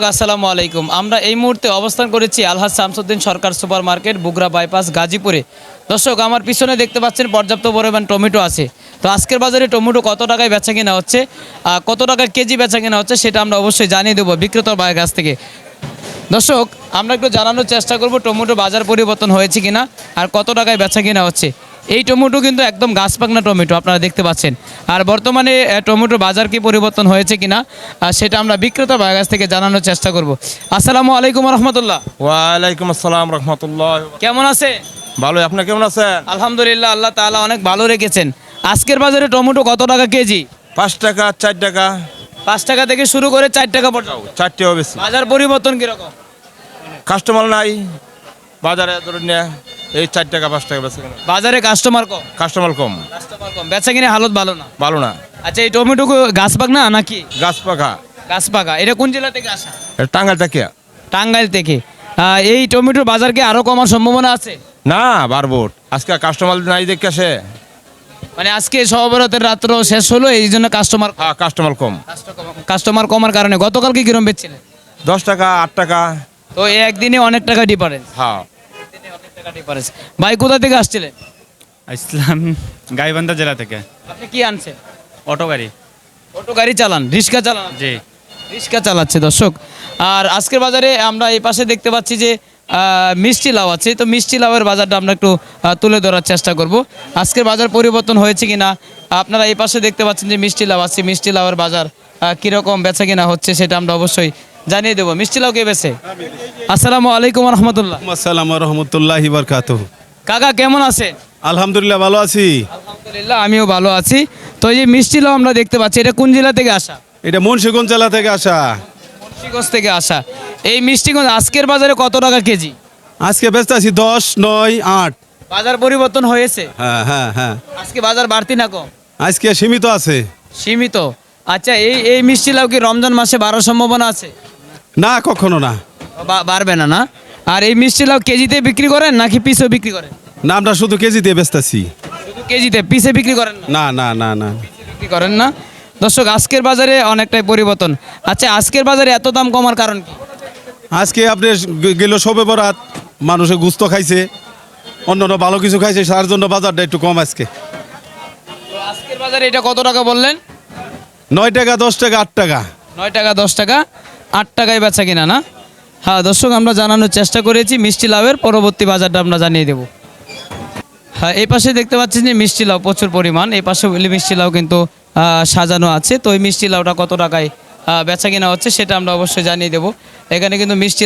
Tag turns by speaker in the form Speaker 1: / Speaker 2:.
Speaker 1: দর্শক আসসালামু আলাইকুম। আমরা এই মুহূর্তে অবস্থান করেছি আলহাজ শামসুদ্দিন সরকার সুপার মার্কেট, বুগরা বাইপাস, গাজীপুরে। দর্শক, আমার পিছনে দেখতে পাচ্ছেন পর্যাপ্ত পরিমাণ টমেটো আছে। তো আজকের বাজারে টমেটো কত টাকায় বেচা কেনা হচ্ছে, কত টাকা কেজি বেচা কেনা হচ্ছে, সেটা আমরা অবশ্যই জানিয়ে দেবো বিক্রেতার ভাইয়ের কাছ থেকে। দর্শক, আমরা একটু জানানোর চেষ্টা করব টমেটো বাজার পরিবর্তন হয়েছে কিনা আর কত টাকায় বেচা কেনা হচ্ছে। এই টমেটো কিন্তু একদম গাছপাকনা টমেটো আপনারা দেখতে পাচ্ছেন। আর বর্তমানে টমেটো বাজার কি পরিবর্তন হয়েছে কিনা সেটা আমরা বিক্রেতা ভাইয়ের কাছ থেকে জানানোর চেষ্টা করব। আসসালামু আলাইকুম রহমতুল্লাহ।
Speaker 2: ওয়ালাইকুম আসসালাম রহমতুল্লাহ।
Speaker 1: কেমন আছে?
Speaker 2: ভালো, আপনি কেমন আছেন?
Speaker 1: আলহামদুলিল্লাহ, আল্লাহ তাআলা অনেক ভালো রেখেছেন। আজকের বাজারে টমেটো কত টাকা কেজি?
Speaker 2: 5 টাকা, 4 টাকা,
Speaker 1: 5 টাকা থেকে শুরু করে 4 টাকা পর্যন্ত।
Speaker 2: 4 টাকা বেশি।
Speaker 1: বাজার পরিবর্তন কিরকম?
Speaker 2: কাস্টমার নাই বাজারে, ধরুন না এই 4 টাকা 5 টাকা বেশি।
Speaker 1: বাজারে কাস্টমার কম।
Speaker 2: কাস্টমার কম,
Speaker 1: বেচা কিনে হালত ভালো না।
Speaker 2: ভালো না।
Speaker 1: আচ্ছা, এই টমেটো গাছ পাকনা নাকি?
Speaker 2: গাছ পাকা।
Speaker 1: গাছ পাকা। এটা কোন জেলা থেকে আসা?
Speaker 2: টাঙ্গাইল থেকে।
Speaker 1: টাঙ্গাইল থেকে। এই টমেটোর বাজার কি আরো কমার সম্ভাবনা আছে?
Speaker 2: না, বারবোট আজকে কাস্টমার নাই দেখে আসে।
Speaker 1: মানে আজকে সহবরাতের রাত্র শেষ হলো, এই জন্য কাস্টমার
Speaker 2: হ্যাঁ, কাস্টমার কম।
Speaker 1: কাস্টমার কমার কারণে গতকাল কি কিরম বেচছিলেন?
Speaker 2: 10 টাকা, 8 টাকা।
Speaker 1: তো এই একদিনে অনেক টাকা ডিফারেন্স।
Speaker 2: হ্যাঁ।
Speaker 1: ভাই, কোথা থেকে আসছিলেন?
Speaker 3: ইসলাম গাইবান্ধা জেলা থেকে।
Speaker 1: আপনি কি আনছেন?
Speaker 3: অটো গাড়ি।
Speaker 1: অটো গাড়ি চালান, রিক্সা চালান?
Speaker 3: জি।
Speaker 1: রিক্সা চালাচ্ছে দর্শক। আর আজকের বাজারে আমরা এই পাশে দেখতে পাচ্ছি যে মিষ্টি লাউ আছে। তো মিষ্টি লাউয়ের বাজারটা আমরা একটু তুলে ধরার চেষ্টা করব। আজকের বাজার পরিবর্তন হয়েছে কিনা আপনারা এই পাশে দেখতে পাচ্ছেন যে মিষ্টি লাউ আছে। মিষ্টি লাউয়ের বাজার কীরকম বেচা কিনা হচ্ছে সেটা আমরা অবশ্যই জানিয়ে দেবো। মিষ্টি লাউ কে বেছে? আসসালামু আলাইকুম রহমতুল্লাহ।
Speaker 4: আসসালামু রহমতুল্লাহি বারকাতুহু।
Speaker 1: কাকা কেমন আছে?
Speaker 4: আলহামদুলিল্লাহ ভালো আছি।
Speaker 1: আলহামদুলিল্লাহ, আমিও ভালো আছি। তো এই যে মিষ্টি লাউ আমরা দেখতে পাচ্ছি, এটা কোন জেলা থেকে আসা?
Speaker 4: এটা মুন্সিগঞ্জ জেলা থেকে আসা।
Speaker 1: মুন্সিগঞ্জ থেকে আসা। এই মিষ্টিগঞ্জ আজকের বাজারে কত টাকা কেজি?
Speaker 4: আজকে ব্যস্ত আছি 10, 9, 8।
Speaker 1: বাজার পরিবর্তন হয়েছে?
Speaker 4: হ্যাঁ হ্যাঁ হ্যাঁ।
Speaker 1: আজকে বাজার বাড়তি না কম?
Speaker 4: আজকে সীমিত আছে।
Speaker 1: সীমিত। আচ্ছা, এই মিষ্টি লাউ কি রমজান মাসে বাড়ার সম্ভাবনা আছে?
Speaker 4: না, কখনো না।
Speaker 1: বাড়বে না, না? আর এই মিষ্টি লাউ কেজিতে বিক্রি করেন নাকি পিসে বিক্রি করেন?
Speaker 4: না, আমরা শুধু কেজিতে ব্যস্ত আছি।
Speaker 1: শুধু কেজিতে, পিসে বিক্রি করেন না?
Speaker 4: না না না না।
Speaker 1: বিক্রি করেন না। দর্শক, আজকের বাজারে অনেকটাই পরিবর্তন। আচ্ছা, আজকের বাজারে এত দাম কমার কারণ কি?
Speaker 4: আজকে আপনি গেল শবে বরাত, মানুষে গুস্ত খাইছে, অন্যান্য ভালো কিছু খাইছে, তার জন্য বাজারটা একটু কম আজকে।
Speaker 1: তো আজকের বাজারে এটা কত টাকা বললেন?
Speaker 4: 9 টাকা, 10 টাকা, 8 টাকা।
Speaker 1: 9 টাকা, 10 টাকা, 8 টাকায় বেচা কিনা না? হ্যাঁ দর্শক, আমরা জানানোর চেষ্টা করেছি। মিষ্টি লাউয়ের পরবর্তী বাজারটা আমরা জানিয়ে দেব। হ্যাঁ, এই পাশে দেখতে পাচ্ছেন যে মিষ্টি লাউ প্রচুর পরিমাণ। এই পাশে মিষ্টি লাউ কিন্তু সাজানো আছে। তো এই মিষ্টি লাউটা কত টাকায় বেচা কিনা হচ্ছে সেটা আমরা অবশ্যই জানিয়ে দেবো। এখানে কিন্তু মিষ্টি